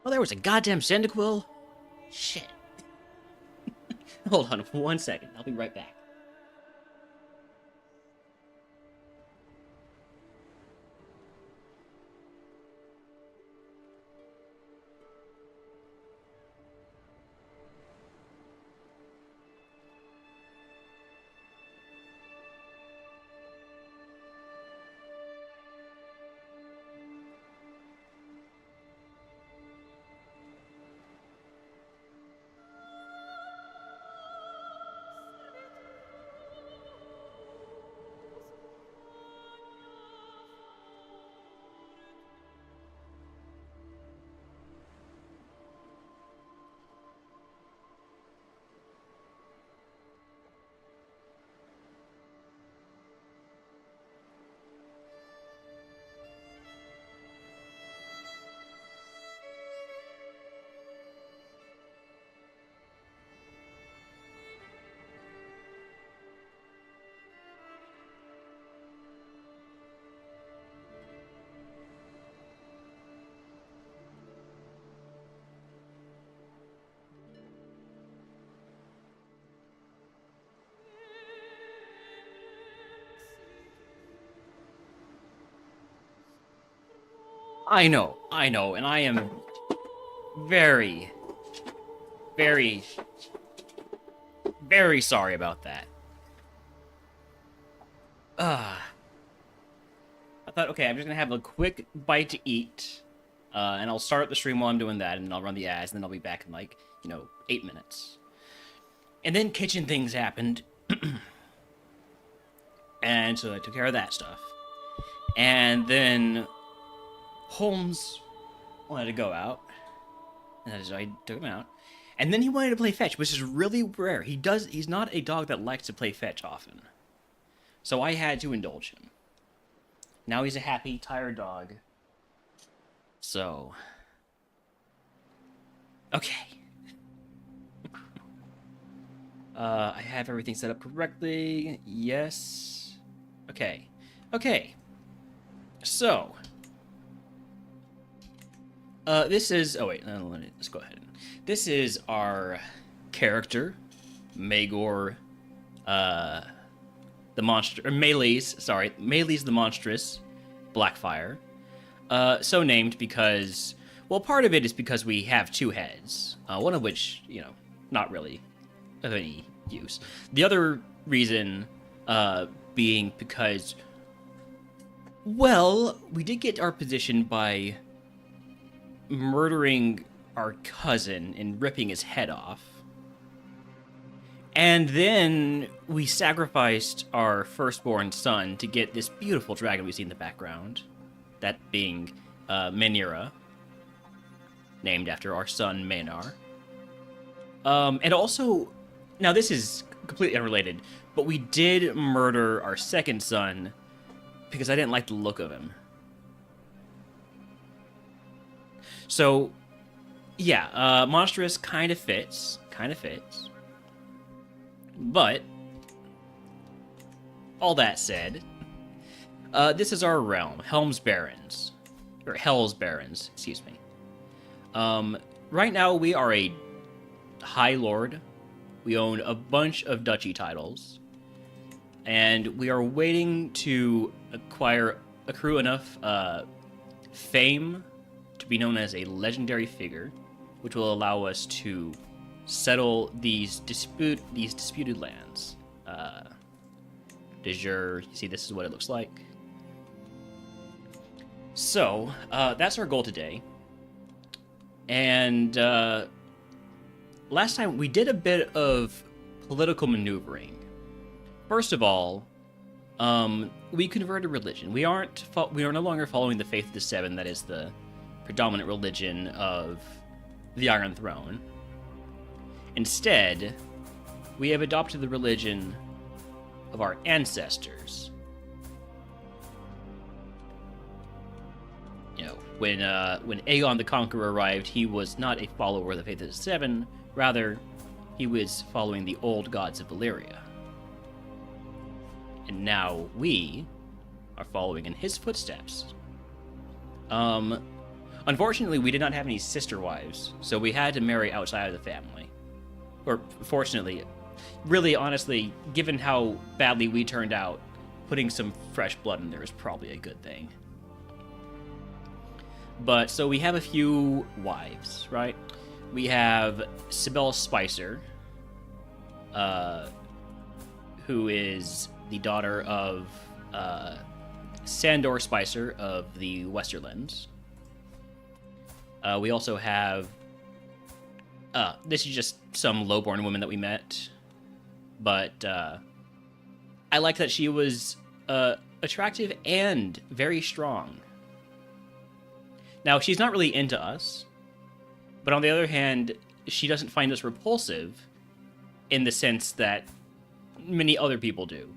Oh, there was a goddamn Cyndaquil? Shit. Hold on 1 second. I'll be right back. I know, and I am very, very, very sorry about that. Uh, I thought, okay, I'm just gonna have a quick bite to eat, and I'll start the stream while I'm doing that, and then I'll run the ads, and then I'll be back in like, 8 minutes. And then kitchen things happened, and so I took care of that stuff. And then Holmes wanted to go out, and so I took him out. And then he wanted to play fetch, which is really rare. He's not a dog that likes to play fetch often. So I had to indulge him. Now he's a happy, tired dog. So. Okay. I have everything set up correctly. Yes. Okay. Okay. So. This is... Oh, wait. Let's go ahead. This is our character, Magor, the monster... Or Melees, sorry. Melees the Monstrous Blackfire. So named because... Well, part of it is because we have two heads. One of which, not really of any use. The other reason being because... Well, we did get our position by murdering our cousin and ripping his head off. And then we sacrificed our firstborn son to get this beautiful dragon we see in the background. That being Menira, named after our son Maynard. And also, now this is completely unrelated, but we did murder our second son because I didn't like the look of him. So, yeah, Monstrous kind of fits. But, all that said, this is our realm, Hell's Barons, excuse me. Right now we are a High Lord. We own a bunch of duchy titles, and we are waiting to accrue enough fame to be known as a legendary figure, which will allow us to settle these disputed lands. You see, this is what it looks like. So, that's our goal today. And last time we did a bit of political maneuvering. First of all, we converted religion. We are no longer following the Faith of the Seven, that is the predominant religion of the Iron Throne. Instead, we have adopted the religion of our ancestors. When Aegon the Conqueror arrived, he was not a follower of the Faith of the Seven. Rather, he was following the old gods of Valyria. And now we are following in his footsteps. Unfortunately, we did not have any sister wives, so we had to marry outside of the family. Or, fortunately, really, honestly, given how badly we turned out, putting some fresh blood in there is probably a good thing. But, so we have a few wives, right? We have Sybil Spicer, who is the daughter of Sandor Spicer of the Westerlands. We also have... this is just some lowborn woman that we met. But I like that she was attractive and very strong. Now, she's not really into us. But on the other hand, she doesn't find us repulsive in the sense that many other people do.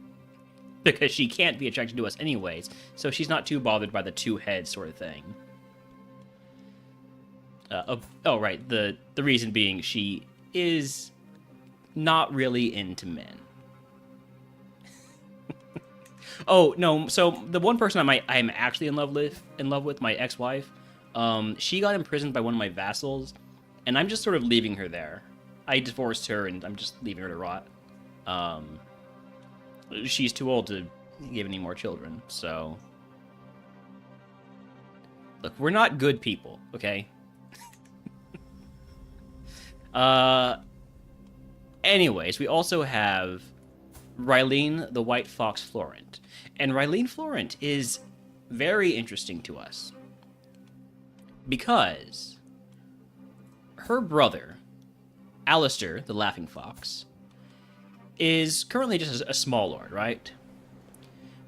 Because she can't be attracted to us anyways, so she's not too bothered by the two heads sort of thing. Right, the reason being she is not really into men. Oh, no, so the one person I'm actually in love with, my ex-wife, she got imprisoned by one of my vassals, and I'm just sort of leaving her there. I divorced her, and I'm just leaving her to rot. She's too old to give any more children, so... Look, we're not good people, okay? Anyways, we also have Rylene the White Fox Florent. And Rylene Florent is very interesting to us. Because her brother, Alistair the Laughing Fox, is currently just a small lord, right?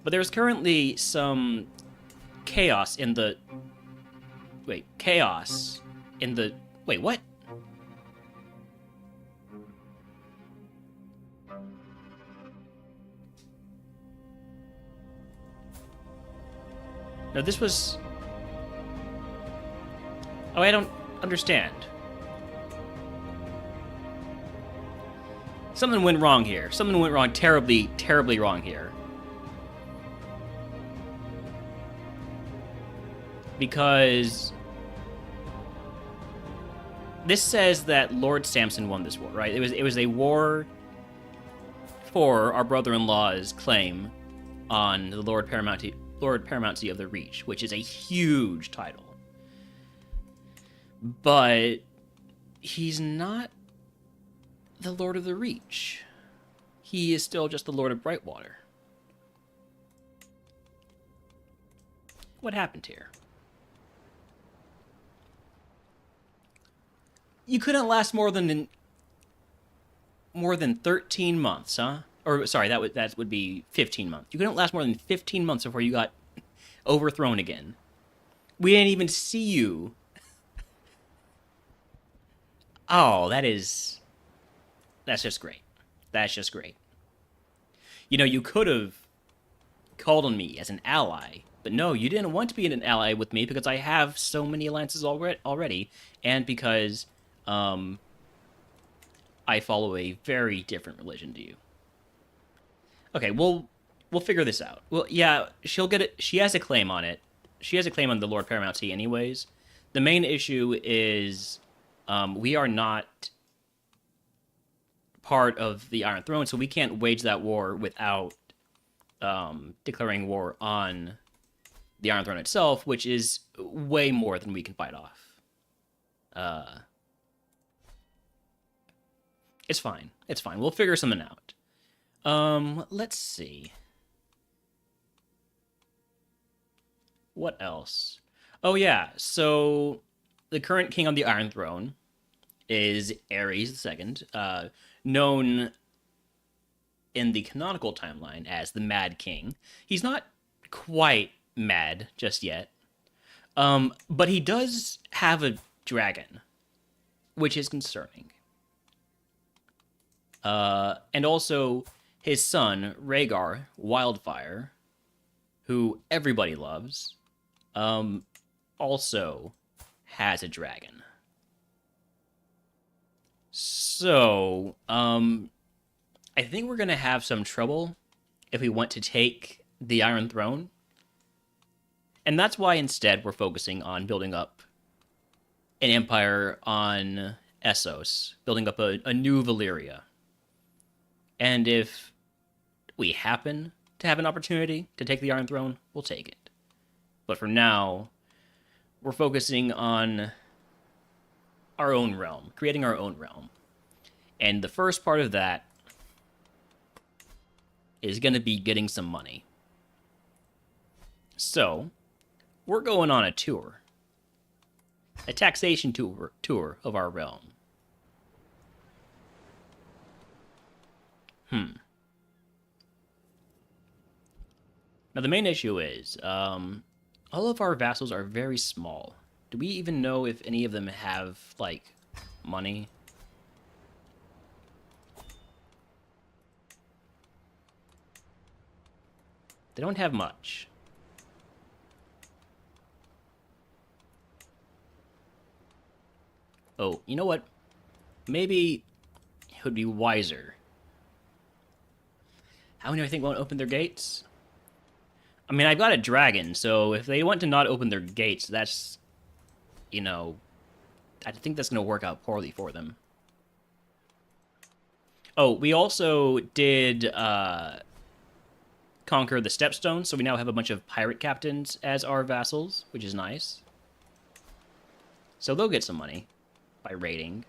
But there's currently some chaos in the... Wait, chaos in the... Wait, what? No, this was... Oh, I don't understand. Something went wrong here. Something went wrong, terribly, terribly wrong here. Because... this says that Lord Samson won this war, right? It was a war for our brother-in-law's claim on the Lord Paramountcy of the Reach, which is a huge title. But he's not the Lord of the Reach. He is still just the Lord of Brightwater. What happened here? You couldn't last more than 13 months, huh? Or sorry, that would be 15 months. You couldn't last more than 15 months before you got overthrown again. We didn't even see you. Oh, that's just great. That's just great. You know, you could have called on me as an ally, but no, you didn't want to be an ally with me because I have so many alliances already, and because I follow a very different religion to you. Okay, we'll figure this out. Well, yeah, she'll get it. She has a claim on it. She has a claim on the Lord Paramountcy anyways. The main issue is we are not part of the Iron Throne, so we can't wage that war without declaring war on the Iron Throne itself, which is way more than we can fight off. It's fine. It's fine. We'll figure something out. Let's see. What else? Oh, yeah. So, the current king on the Iron Throne is Ares II, known in the canonical timeline as the Mad King. He's not quite mad just yet. But he does have a dragon, which is concerning. And also his son, Rhaegar Wildfire, who everybody loves, also has a dragon. So, I think we're going to have some trouble if we want to take the Iron Throne. And that's why instead we're focusing on building up an empire on Essos, building up a new Valyria. And if we happen to have an opportunity to take the Iron Throne, we'll take it. But for now, we're focusing on our own realm, creating our own realm. And the first part of that is going to be getting some money. So, we're going on a tour. A taxation tour of our realm. Now, the main issue is, all of our vassals are very small. Do we even know if any of them have, like, money? They don't have much. Oh, you know what? Maybe it would be wiser. How many do I think won't open their gates? I mean, I've got a dragon, so if they want to not open their gates, that's, you know, I think that's going to work out poorly for them. Oh, we also did conquer the Stepstone, so we now have a bunch of pirate captains as our vassals, which is nice. So they'll get some money by raiding.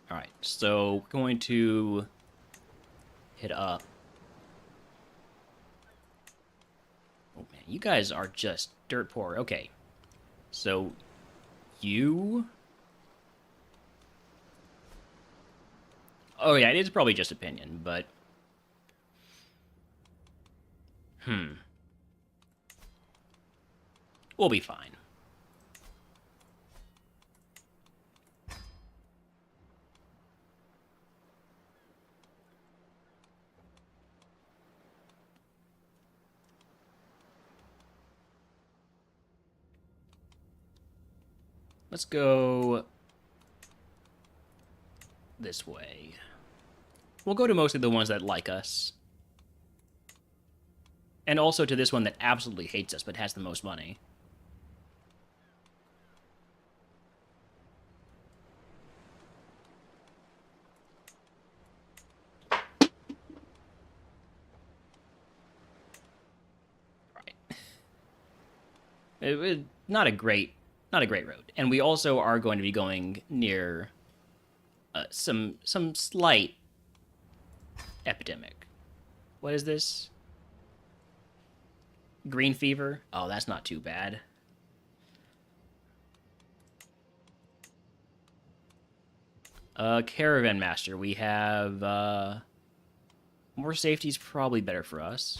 Alright, so we're going to hit up. Oh man, you guys are just dirt poor. Okay, so you... Oh yeah, it is probably just opinion, but... We'll be fine. Let's go this way. We'll go to mostly the ones that like us. And also to this one that absolutely hates us but has the most money. Right. Not a great road. And we also are going to be going near some slight epidemic. What is this? Green fever? Oh, that's not too bad. Caravan master. We have more safety is probably better for us.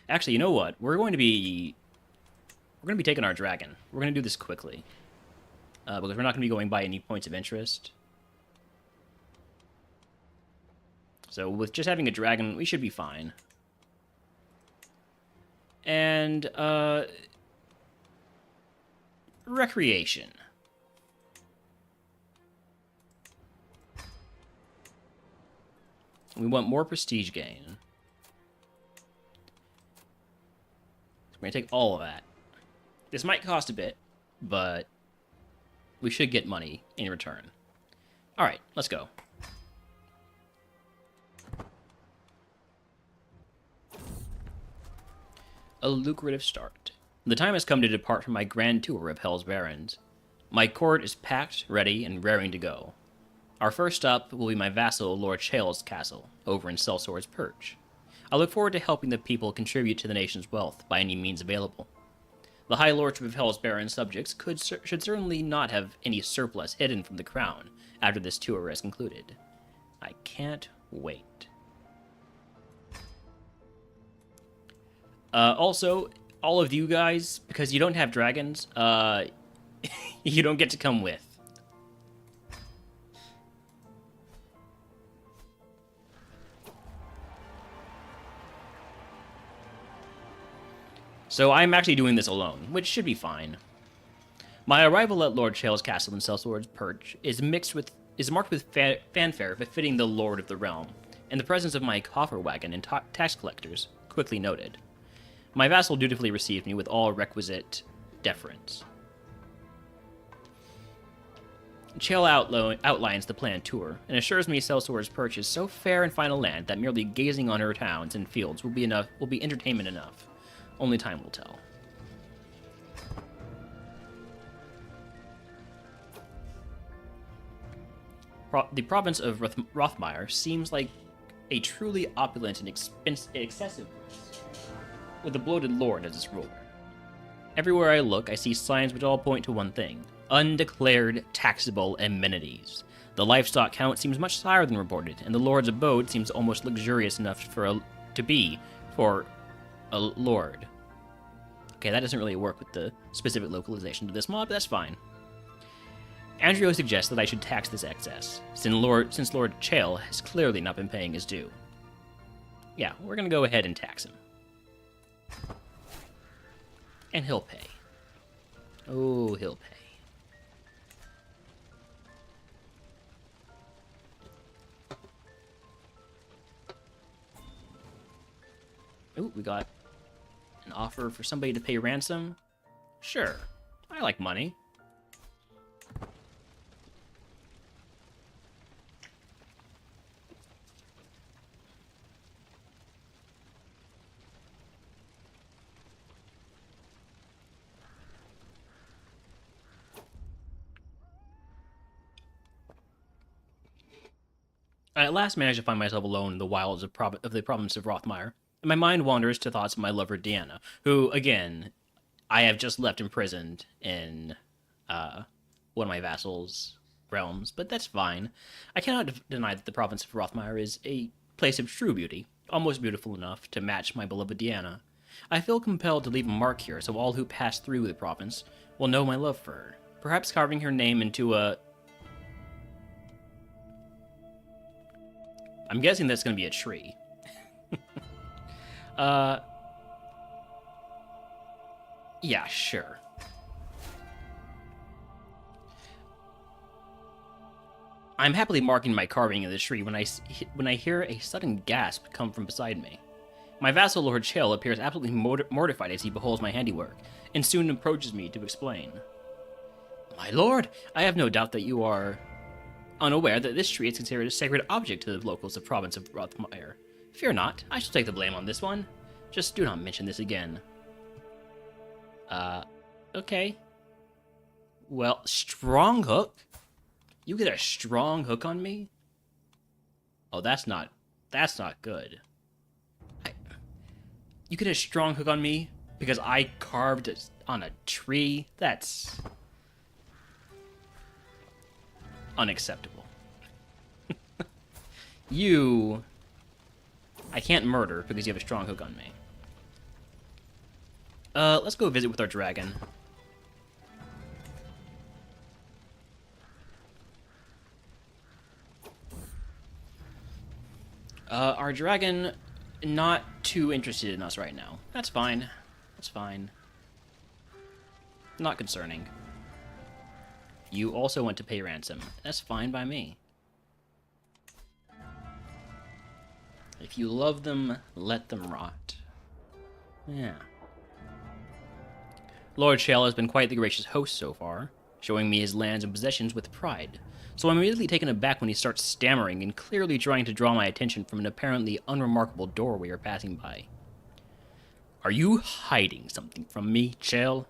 Actually, you know what? We're going to be taking our dragon. We're going to do this quickly. Because we're not going to be going by any points of interest. So with just having a dragon, we should be fine. And, recreation. We want more prestige gain. We're going to take all of that. This might cost a bit, but we should get money in return. Alright, let's go. A lucrative start. The time has come to depart from my grand tour of Hell's Barrens. My court is packed, ready, and raring to go. Our first stop will be my vassal Lord Shale's castle, over in Sellsword's Perch. I look forward to helping the people contribute to the nation's wealth by any means available. The High Lordship of Hell's Baron subjects should certainly not have any surplus hidden from the crown after this tour is concluded. I can't wait. Also, all of you guys, because you don't have dragons, you don't get to come with. So I'm actually doing this alone, which should be fine. My arrival at Lord Shale's castle in Sellsword's Perch is marked with fanfare befitting the Lord of the Realm, and the presence of my coffer wagon and tax collectors quickly noted. My vassal dutifully received me with all requisite deference. Chael outlines the planned tour, and assures me Selsor's purchased so fair and fine a land that merely gazing on her towns and fields will be entertainment enough. Only time will tell. The province of Rothmire seems like a truly opulent and excessive place, with a bloated lord as its ruler. Everywhere I look, I see signs which all point to one thing: undeclared taxable amenities. The livestock count seems much higher than reported, and the lord's abode seems almost luxurious enough to be for a lord. Okay, that doesn't really work with the specific localization to this mod, but that's fine. Andrio suggests that I should tax this excess, since Lord Chael has clearly not been paying his due. Yeah, we're gonna go ahead and tax him. And he'll pay. Oh, he'll pay. Ooh, we got an offer for somebody to pay ransom. Sure, I like money. I at last managed to find myself alone in the wilds of the province of Rothmire, and my mind wanders to thoughts of my lover Deanna, who, again, I have just left imprisoned in one of my vassals' realms, but that's fine. I cannot deny that the province of Rothmire is a place of true beauty, almost beautiful enough to match my beloved Deanna. I feel compelled to leave a mark here so all who pass through the province will know my love for her, perhaps carving her name into a... I'm guessing that's going to be a tree. Yeah, sure. I'm happily marking my carving of the tree when I hear a sudden gasp come from beside me. My vassal Lord Chael appears absolutely mortified as he beholds my handiwork, and soon approaches me to explain. My lord, I have no doubt that you are unaware that this tree is considered a sacred object to the locals of the province of Rothmire. Fear not, I shall take the blame on this one. Just do not mention this again. Okay. Well, strong hook? You get a strong hook on me? Oh, that's not good. You get a strong hook on me because I carved it on a tree? That's unacceptable. I can't murder because you have a strong hook on me. Let's go visit with our dragon. Our dragon, not too interested in us right now. That's fine. That's fine. Not concerning. You also want to pay ransom. That's fine by me. If you love them, let them rot. Yeah. Lord Chael has been quite the gracious host so far, showing me his lands and possessions with pride, so I'm immediately taken aback when he starts stammering and clearly trying to draw my attention from an apparently unremarkable door we are passing by. Are you hiding something from me, Chael?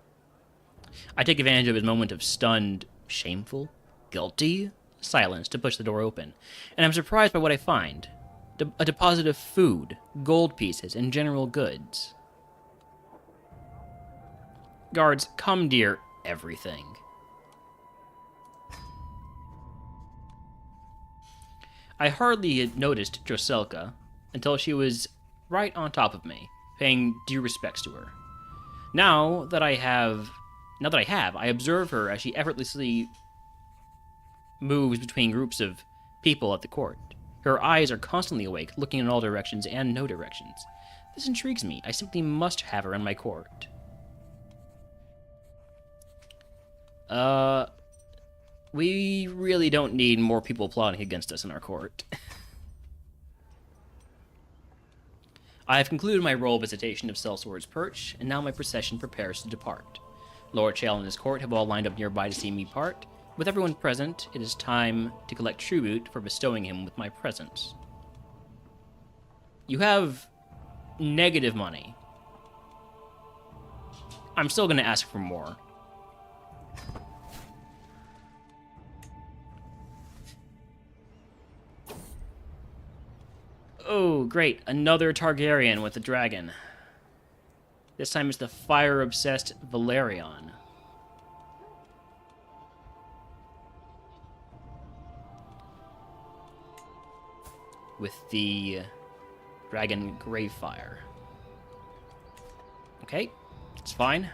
I take advantage of his moment of stunned, shameful, guilty silence to push the door open, and I'm surprised by what I find. A deposit of food, gold pieces, and general goods. Guards, commandeer everything. I hardly had noticed Joselka until she was right on top of me, paying due respects to her. Now that I have, I observe her as she effortlessly moves between groups of people at the court. Her eyes are constantly awake, looking in all directions and no directions. This intrigues me. I simply must have her in my court. We really don't need more people plotting against us in our court. I have concluded my royal visitation of Sellsword's Perch, and now my procession prepares to depart. Lord Chale and his court have all lined up nearby to see me part. With everyone present, it is time to collect tribute for bestowing him with my presence. You have negative money. I'm still going to ask for more. Oh, great. Another Targaryen with a dragon. This time it's the fire-obsessed Valerion. With the dragon Gravefire. Okay, it's fine.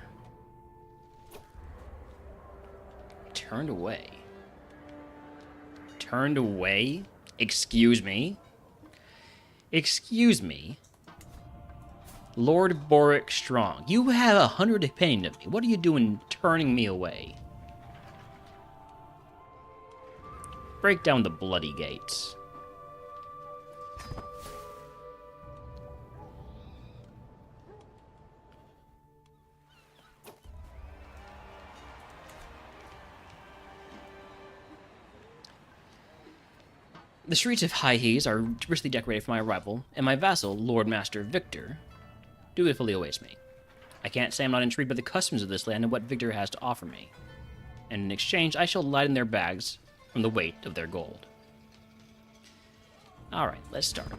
Turned away. Turned away? Excuse me? Excuse me? Lord Boric Strong, you have 100 opinion of me. What are you doing turning me away? Break down the bloody gates. The streets of High Hees are richly decorated for my arrival, and my vassal, Lord Master Victor, dutifully awaits me. I can't say I'm not intrigued by the customs of this land and what Victor has to offer me. And in exchange, I shall lighten their bags from the weight of their gold. Alright, let's start.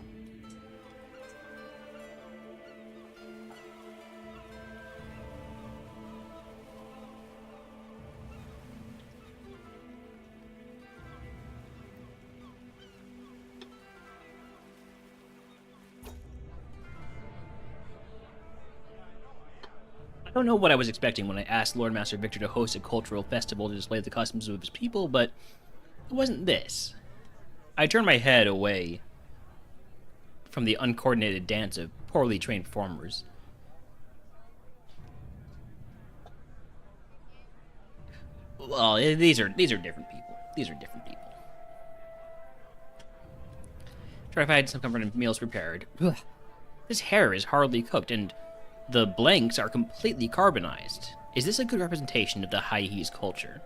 I don't know what I was expecting when I asked Lord Master Victor to host a cultural festival to display the customs of his people, but it wasn't this. I turned my head away from the uncoordinated dance of poorly trained performers. Well, these are different people. These are different people. Try to find some comforting meals prepared. Ugh. This hare is hardly cooked, and the blanks are completely carbonized. Is this a good representation of the High Hees culture?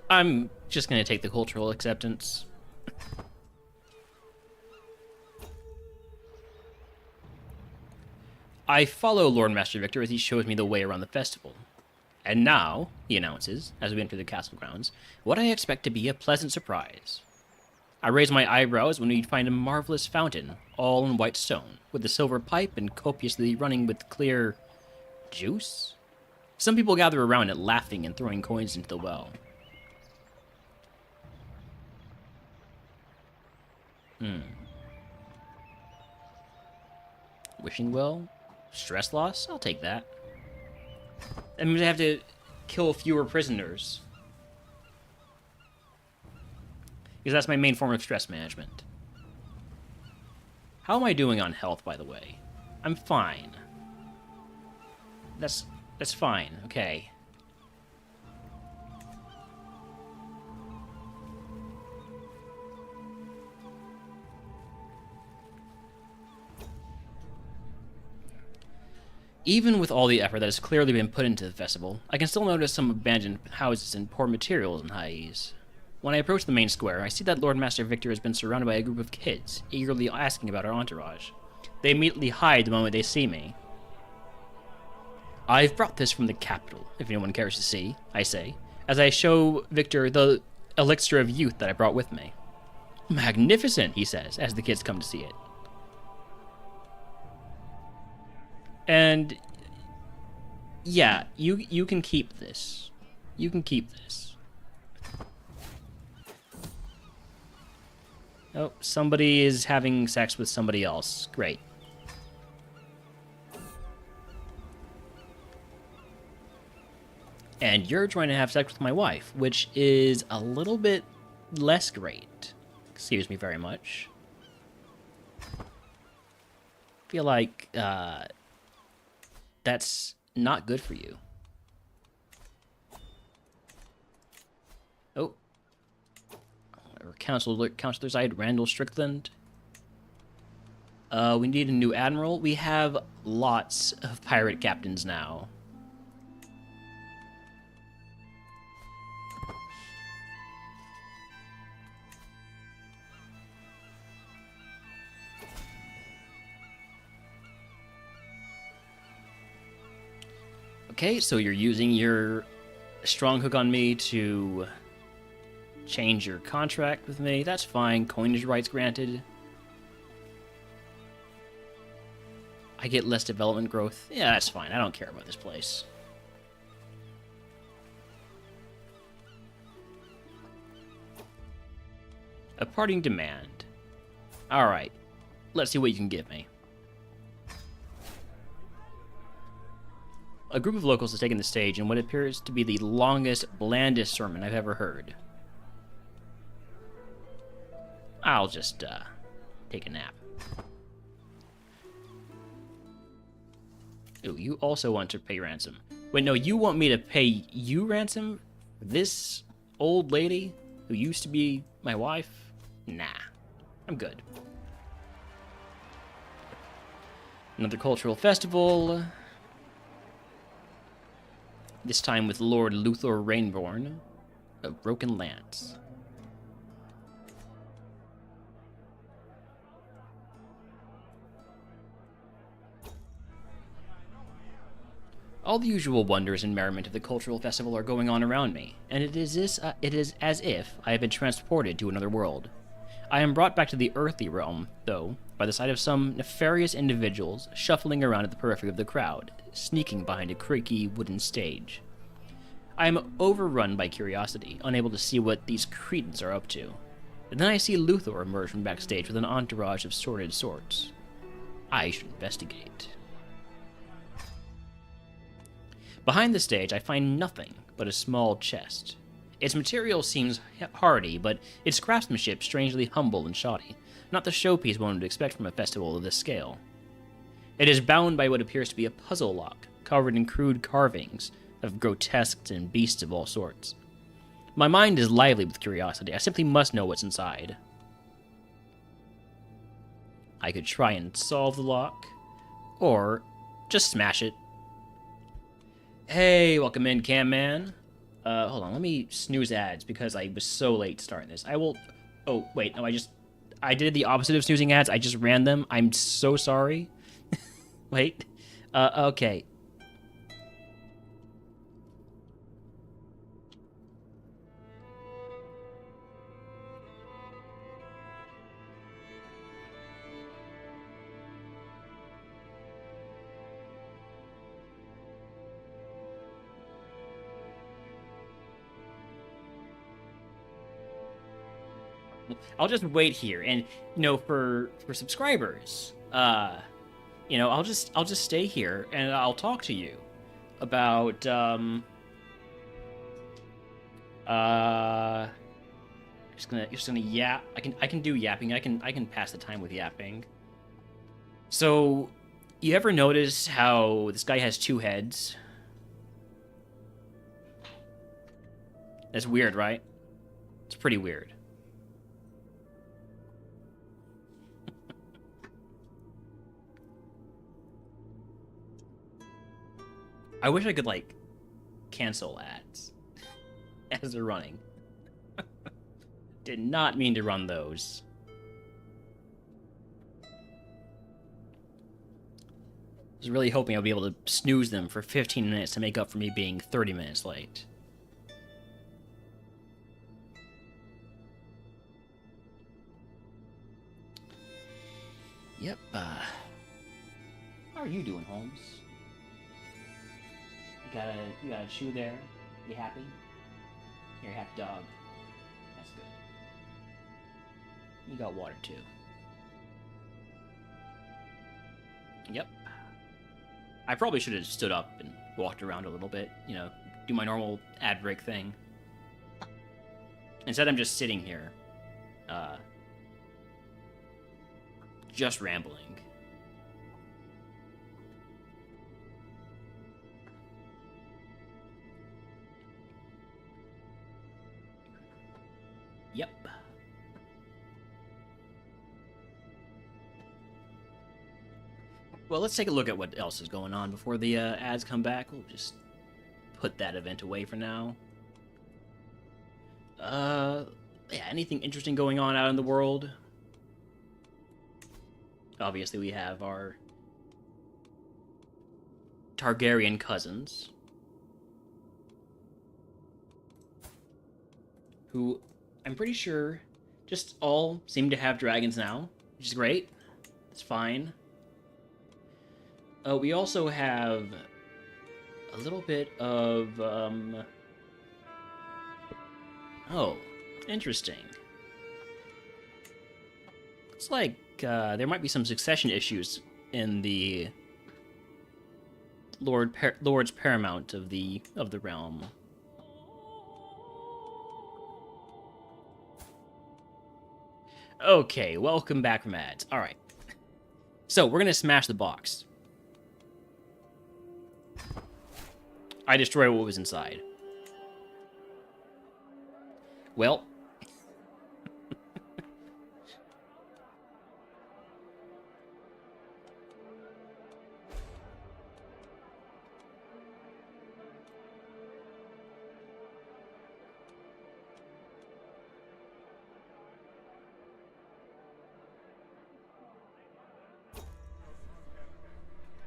I'm just going to take the cultural acceptance. I follow Lord Master Victor as he shows me the way around the festival. And now, he announces, as we enter the castle grounds, what I expect to be a pleasant surprise. I raise my eyebrows when we find a marvelous fountain, all in white stone, with a silver pipe and copiously running with clear juice? Some people gather around it, laughing and throwing coins into the well. Wishing well? Stress loss? I'll take that. That means I have to kill fewer prisoners. Because that's my main form of stress management. How am I doing on health, by the way? I'm fine. That's fine, okay. Even with all the effort that has clearly been put into the festival, I can still notice some abandoned houses and poor materials in High Hees. When I approach the main square, I see that Lord Master Victor has been surrounded by a group of kids, eagerly asking about our entourage. They immediately hide the moment they see me. I've brought this from the capital, if anyone cares to see, I say, as I show Victor the elixir of youth that I brought with me. Magnificent, he says, as the kids come to see it. And yeah, you can keep this. You can keep this. Oh, somebody is having sex with somebody else. Great. And you're trying to have sex with my wife, which is a little bit less great. Excuse me very much. Feel like, that's not good for you. Oh. Counselor side, Randall Strickland. We need a new admiral. We have lots of pirate captains now. Okay, so you're using your strong hook on me to change your contract with me. That's fine. Coinage rights granted. I get less development growth. Yeah, that's fine. I don't care about this place. A parting demand. Alright. Let's see what you can give me. A group of locals has taken the stage in what appears to be the longest, blandest sermon I've ever heard. I'll just, take a nap. Ooh, you also want to pay ransom. Wait, no, you want me to pay you ransom? This old lady who used to be my wife? Nah, I'm good. Another cultural festival. This time with Lord Luthor Rainborn of Broken Lance. All the usual wonders and merriment of the cultural festival are going on around me, and it is as if I have been transported to another world. I am brought back to the earthly realm, though, by the sight of some nefarious individuals shuffling around at the periphery of the crowd, sneaking behind a creaky wooden stage. I am overrun by curiosity, unable to see what these cretins are up to. And then I see Luthor emerge from backstage with an entourage of sordid sorts. I should investigate. Behind the stage, I find nothing but a small chest. Its material seems hardy, but its craftsmanship strangely humble and shoddy, not the showpiece one would expect from a festival of this scale. It is bound by what appears to be a puzzle lock, covered in crude carvings of grotesques and beasts of all sorts. My mind is lively with curiosity. I simply must know what's inside. I could try and solve the lock, or just smash it. Hey, welcome in, Cam Man. Hold on, let me snooze ads because I was so late starting this. I will... Oh, wait, no, I did the opposite of snoozing ads. I just ran them. I'm so sorry. Wait. Okay. I'll just wait here, and for subscribers, I'll just stay here and I'll talk to you about just gonna yap. I can do yapping. I can pass the time with yapping. So, you ever notice how this guy has two heads? That's weird, right? It's pretty weird. I wish I could, cancel ads as they're running. Did not mean to run those. I was really hoping I'd be able to snooze them for 15 minutes to make up for me being 30 minutes late. Yep, how are you doing, Holmes? You got a chew there? You happy? You're a happy dog. That's good. You got water too. Yep. I probably should have stood up and walked around a little bit, do my normal ad break thing. Instead, I'm just sitting here, just rambling. Yep. Well, let's take a look at what else is going on before the ads come back. We'll just put that event away for now. Yeah, anything interesting going on out in the world? Obviously, we have our Targaryen cousins, who I'm pretty sure just all seem to have dragons now, which is great. It's fine. We also have a little bit of, oh, interesting. Looks like there might be some succession issues in the Lords Paramount of the realm. Okay, welcome back from ads. All right, so we're gonna smash the box. I destroyed what was inside. Well.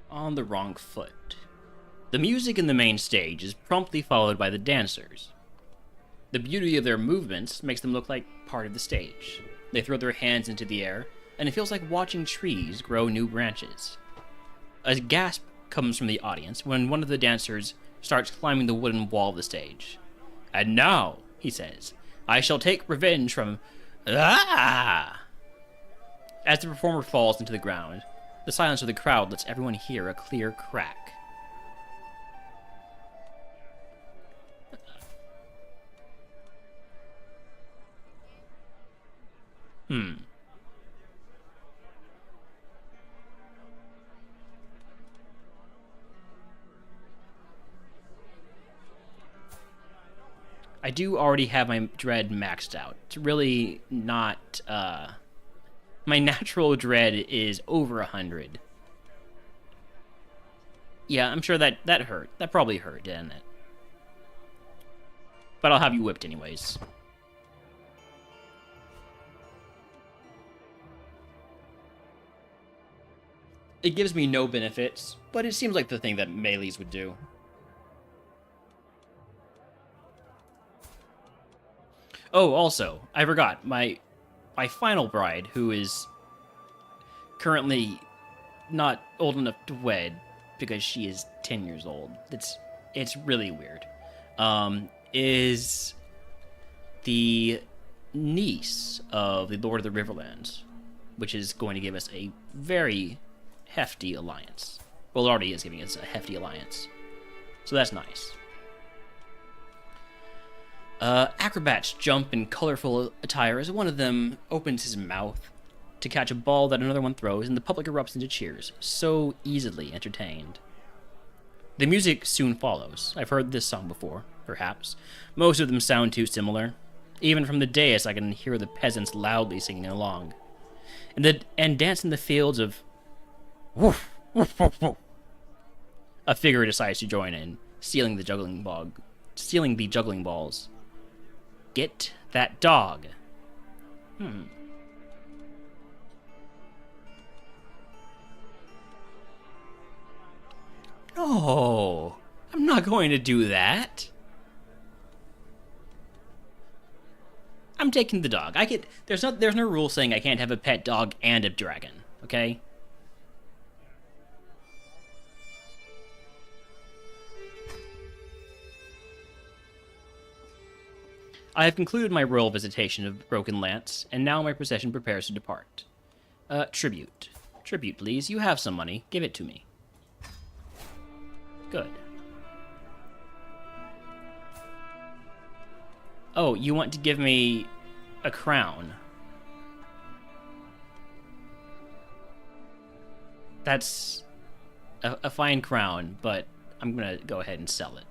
On the wrong foot. The music in the main stage is promptly followed by the dancers. The beauty of their movements makes them look like part of the stage. They throw their hands into the air, and it feels like watching trees grow new branches. A gasp comes from the audience when one of the dancers starts climbing the wooden wall of the stage. "And now," he says, "I shall take revenge from... Ah!" As the performer falls into the ground, the silence of the crowd lets everyone hear a clear crack. I do already have my dread maxed out. It's really not, my natural dread is over 100. Yeah, I'm sure that hurt. That probably hurt, didn't it? But I'll have you whipped anyways. It gives me no benefits, but it seems like the thing that melees would do. Oh, also, I forgot, my final bride, who is currently not old enough to wed because she is 10 years old. It's really weird. Is the niece of the Lord of the Riverlands, which is going to give us a very hefty alliance. Well, it already is giving us a hefty alliance. So that's nice. Acrobats jump in colorful attire as one of them opens his mouth to catch a ball that another one throws, and the public erupts into cheers, so easily entertained. The music soon follows. I've heard this song before, perhaps. Most of them sound too similar. Even from the dais, I can hear the peasants loudly singing along. And dance in the fields of... Woof, woof, woof, woof. A figure decides to join in, stealing the juggling balls. Get that dog. No, I'm not going to do that. I'm taking the dog. There's no rule saying I can't have a pet dog and a dragon, okay? I have concluded my royal visitation of Broken Lance, and now my procession prepares to depart. Tribute. Tribute, please. You have some money. Give it to me. Good. Oh, you want to give me a crown. That's a fine crown, but I'm gonna go ahead and sell it.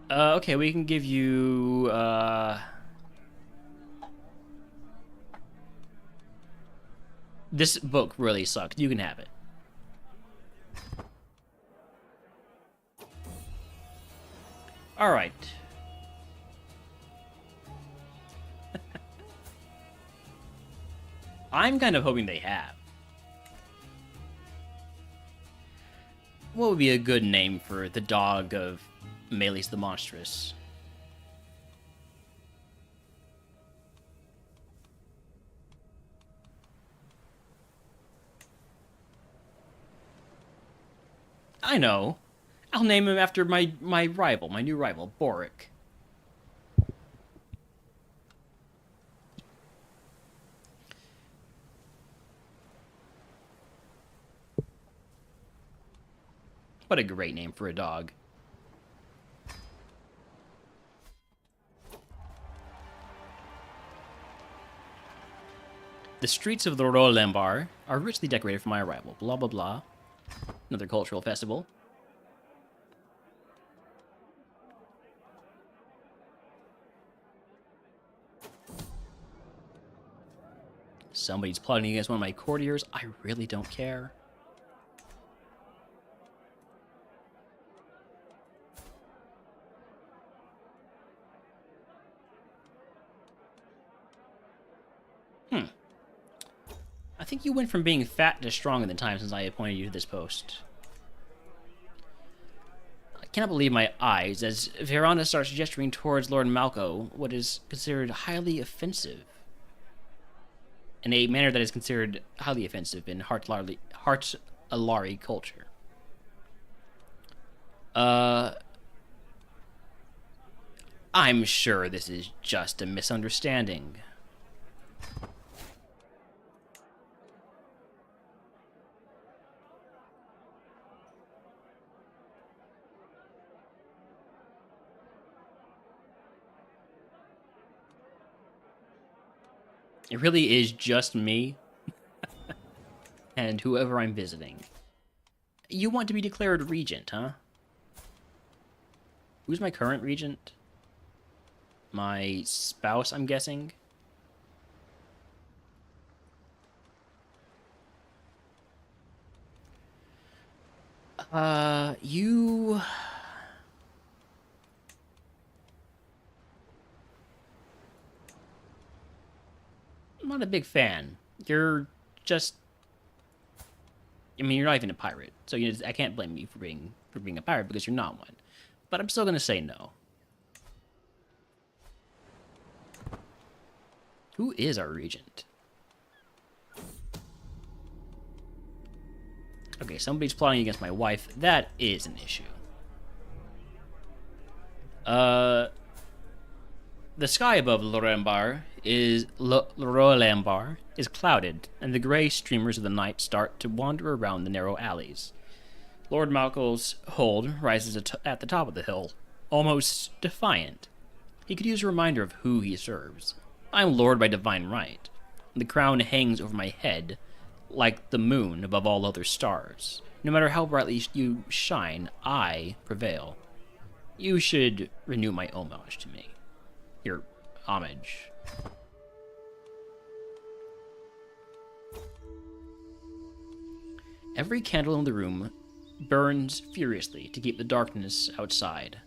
Okay, we can give you, This book really sucks. You can have it. All right. I'm kind of hoping they have. What would be a good name for the dog of Melis the Monstrous? I know. I'll name him after my new rival, Boric. What a great name for a dog. The streets of the Rolembar are richly decorated for my arrival. Blah, blah, blah. Another cultural festival. Somebody's plotting against one of my courtiers. I really don't care. I think you went from being fat to strong in the time since I appointed you to this post. I cannot believe my eyes as Verona starts gesturing towards Lord Malco, what is considered highly offensive. In a manner that is considered highly offensive in Heart Alari culture. I'm sure this is just a misunderstanding. It really is just me and whoever I'm visiting. You want to be declared regent, huh? Who's my current regent? My spouse, I'm guessing? You... I'm not a big fan. You're just... I mean, you're not even a pirate, so I can't blame you for being a pirate because you're not one. But I'm still gonna say no. Who is our regent? Okay, somebody's plotting against my wife. That is an issue. The sky above Lorelembar is clouded, and the gray streamers of the night start to wander around the narrow alleys. Lord Malcolm's hold rises at the top of the hill, almost defiant. He could use a reminder of who he serves. I am lord by divine right. The crown hangs over my head like the moon above all other stars. No matter how brightly you shine, I prevail. You should renew my homage to me. Your homage. Every candle in the room burns furiously to keep the darkness outside.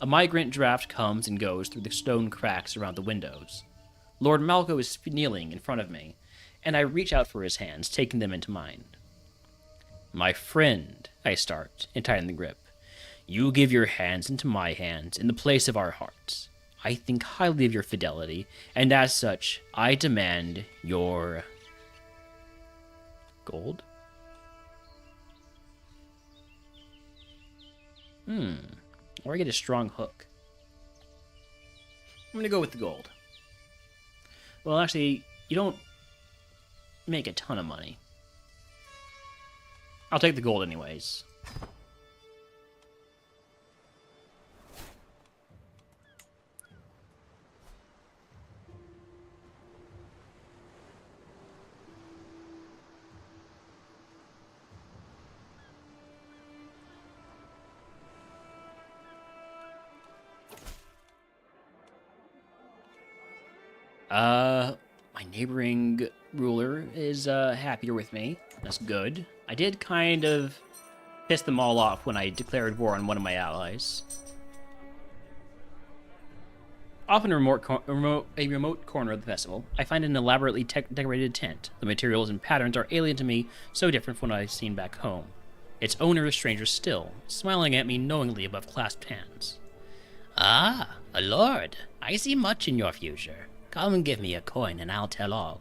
A migrant draft comes and goes through the stone cracks around the windows. Lord Malco is kneeling in front of me, and I reach out for his hands, taking them into mine. My friend, I start, and tighten the grip. You give your hands into my hands in the place of our hearts. I think highly of your fidelity, and as such, I demand your... gold? Or I get a strong hook. I'm gonna go with the gold. Well, actually, you don't make a ton of money. I'll take the gold anyways. My neighboring ruler is happier with me. That's good. I did kind of piss them all off when I declared war on one of my allies. Off in a remote corner of the festival, I find an elaborately decorated tent. The materials and patterns are alien to me, so different from what I've seen back home. Its owner is stranger still, smiling at me knowingly above clasped hands. Ah, a lord. I see much in your future. Come and give me a coin and I'll tell all.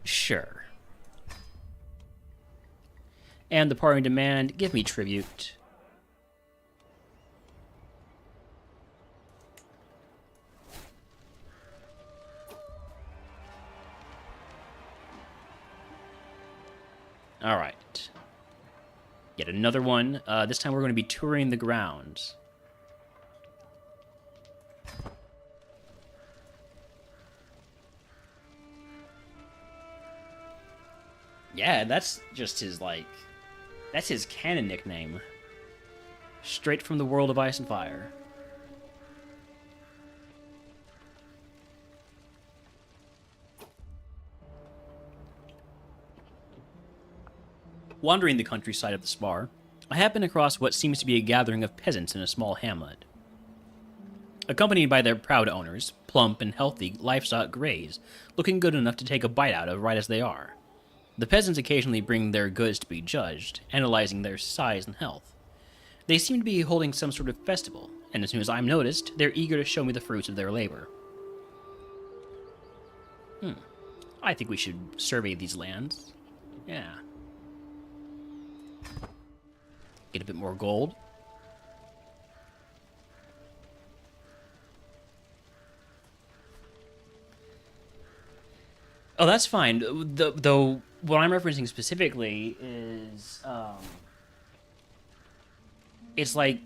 Sure. And the party demand, give me tribute. Alright. Yet another one. This time we're going to be touring the grounds. Yeah, that's just his, like... That's his canon nickname. Straight from the world of Ice and Fire. Wandering the countryside of the Spar, I happen across what seems to be a gathering of peasants in a small hamlet. Accompanied by their proud owners, plump and healthy livestock graze, looking good enough to take a bite out of right as they are. The peasants occasionally bring their goods to be judged, analyzing their size and health. They seem to be holding some sort of festival, and as soon as I'm noticed, they're eager to show me the fruits of their labor. I think we should survey these lands. Yeah. Get a bit more gold. Oh, that's fine. Though what I'm referencing specifically is, it's like,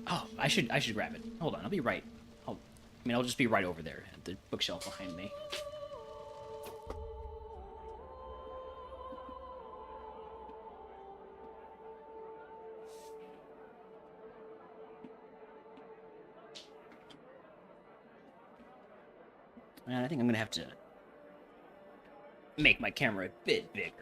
oh, I should grab it. Hold on, I'll be right. I'll just be right over there at the bookshelf behind me. Man, I think I'm gonna have to make my camera a bit bigger.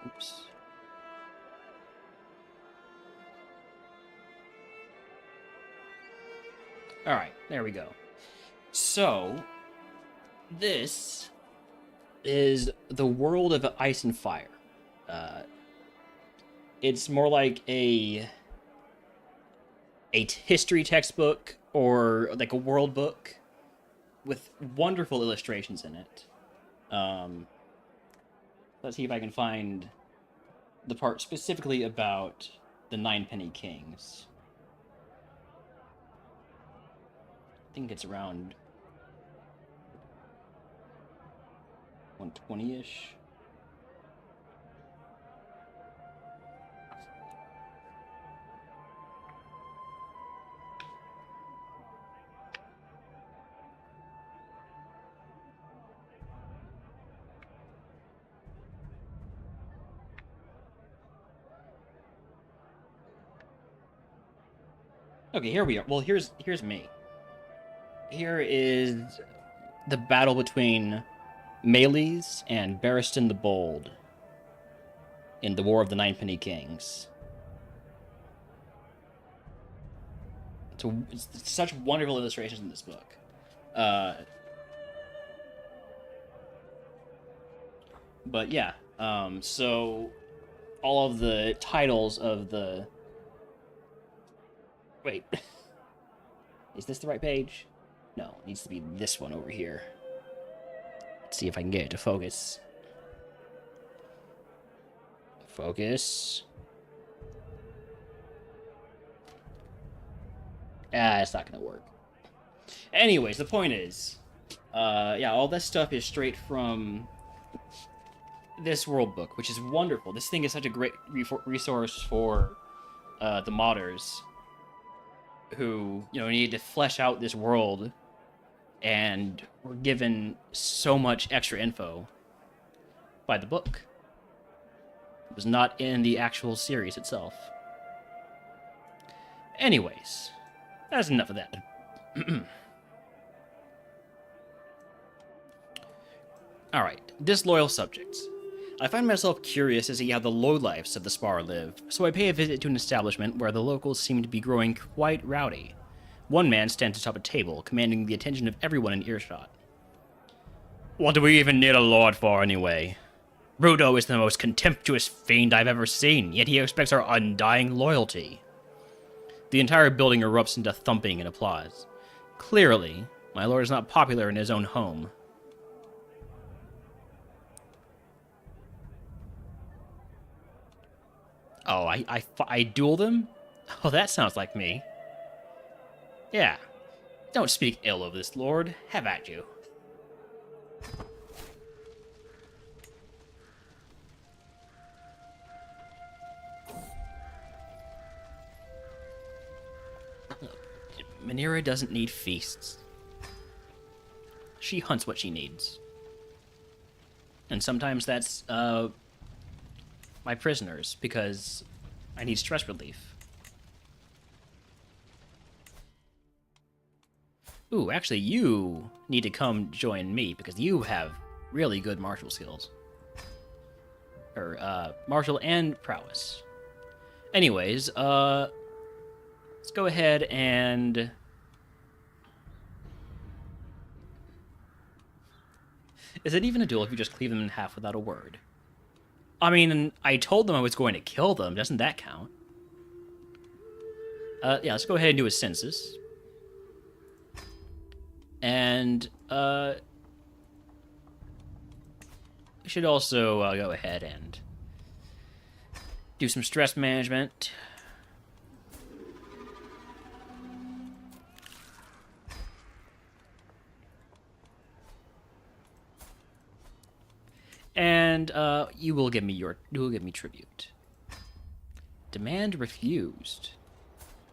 Oops. Alright, there we go. So, this is the world of Ice and Fire. It's more like a history textbook or like a world book with wonderful illustrations in it. Let's see if I can find the part specifically about the Ninepenny Kings. I think it's around 120-ish. Okay, here we are. Well, here's me. Here is the battle between Melees and Barristan the Bold in the War of the Ninepenny Kings. It's such wonderful illustrations in this book. But yeah, so all of the titles of the... Wait. Is this the right page? No, it needs to be this one over here. Let's see if I can get it to focus. Focus. It's not gonna work. Anyways, the point is, yeah, all this stuff is straight from this world book, which is wonderful. This thing is such a great resource for the modders who, need to flesh out this world and were given so much extra info. by the book. It was not in the actual series itself. Anyways, that's enough of that. Alright, disloyal subjects. I find myself curious to see how the lowlifes of the Spar live, so I pay a visit to an establishment where the locals seem to be growing quite rowdy. One man stands atop a table, commanding the attention of everyone in earshot. What do we even need a lord for, anyway? Bruto is the most contemptuous fiend I've ever seen, yet he expects our undying loyalty. The entire building erupts into thumping and applause. Clearly, my lord is not popular in his own home. Oh, I duel them? Oh, that sounds like me. Yeah. Don't speak ill of this lord. Have at you. Manira doesn't need feasts. She hunts what she needs. And sometimes that's, my prisoners, because I need stress relief. Ooh, actually, you need to come join me, because you have really good martial skills. Or, martial and prowess. Anyways, let's go ahead and... Is it even a duel if you just cleave them in half without a word? I mean, I told them I was going to kill them. Doesn't that count? Yeah, let's go ahead and do a census. And, we should also go ahead and do some stress management. And you will give me tribute. Demand refused.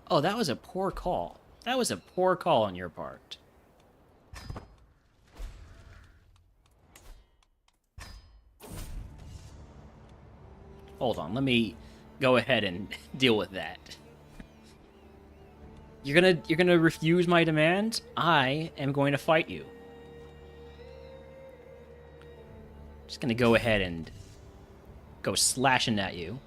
Oh, that was a poor call. That was a poor call on your part. Hold on, let me go ahead and deal with that. You're gonna refuse my demand? I am going to fight you. Just gonna go ahead and go slashing at you.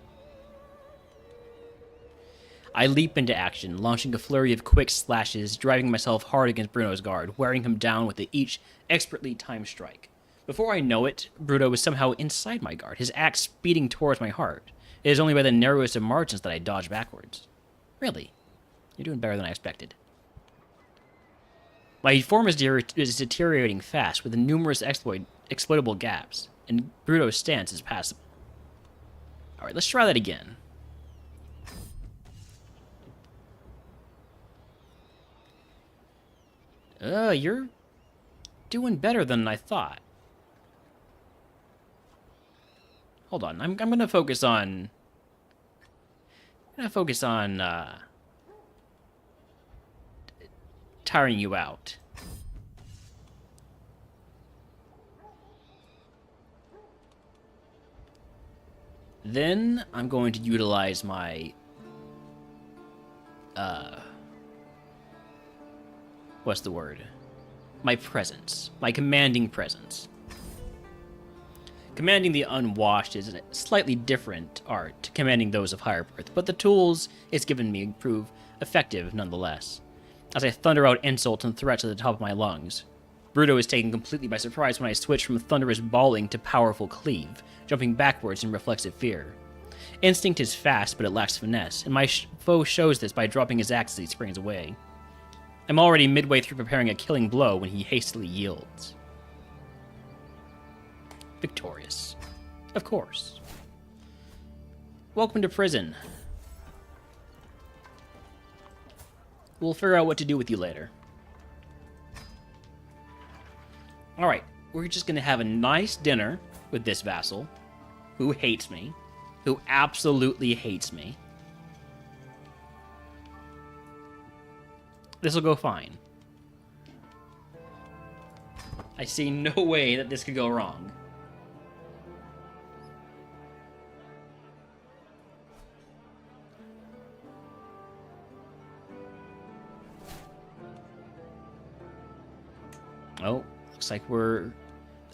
I leap into action, launching a flurry of quick slashes, driving myself hard against Bruno's guard, wearing him down with each expertly timed strike. Before I know it, Bruno was somehow inside my guard, his axe speeding towards my heart. It is only by the narrowest of margins that I dodge backwards. Really? You're doing better than I expected. My form is deteriorating fast, with numerous exploitable gaps, and Bruto's stance is passable. Alright, let's try that again. You're doing better than I thought. Hold on, I'm gonna focus on... tiring you out. Then I'm going to utilize my what's the word? My presence. My commanding presence. Commanding the unwashed is a slightly different art to commanding those of higher birth, but the tools it's given me prove effective nonetheless. As I thunder out insults and threats at the top of my lungs, Bruto is taken completely by surprise when I switch from thunderous bawling to powerful cleave, jumping backwards in reflexive fear. Instinct is fast, but it lacks finesse, and my foe shows this by dropping his axe as he springs away. I'm already midway through preparing a killing blow when he hastily yields. Victorious. Of course. Welcome to prison. We'll figure out what to do with you later. Alright, we're just gonna have a nice dinner with this vassal, who hates me, who absolutely hates me. This'll go fine. I see no way that this could go wrong. Oh, looks like the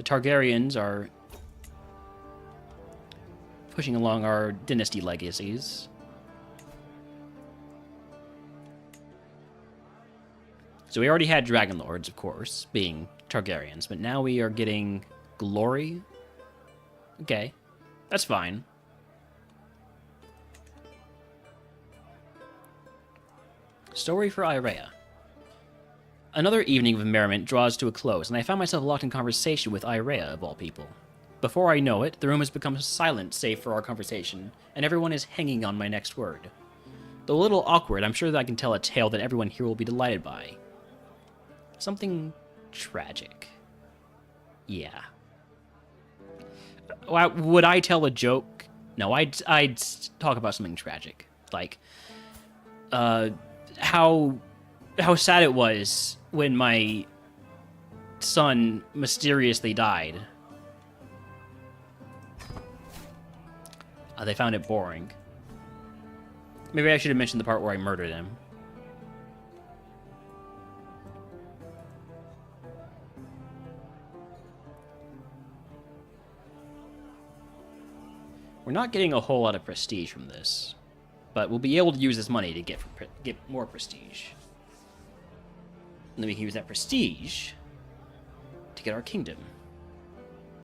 Targaryens are pushing along our dynasty legacies. So we already had Dragon Lords, of course, being Targaryens, but now we are getting glory. Okay, that's fine. Story for Irea. Another evening of merriment draws to a close, and I found myself locked in conversation with Irea, of all people. Before I know it, the room has become silent save for our conversation, and everyone is hanging on my next word. Though a little awkward, I'm sure that I can tell a tale that everyone here will be delighted by. Something tragic. Yeah. Would I tell a joke? No, I'd talk about something tragic. Like, how sad it was when my son mysteriously died. They found it boring. Maybe I should have mentioned the part where I murdered him. We're not getting a whole lot of prestige from this, but we'll be able to use this money to get more prestige. And then we can use that prestige to get our kingdom.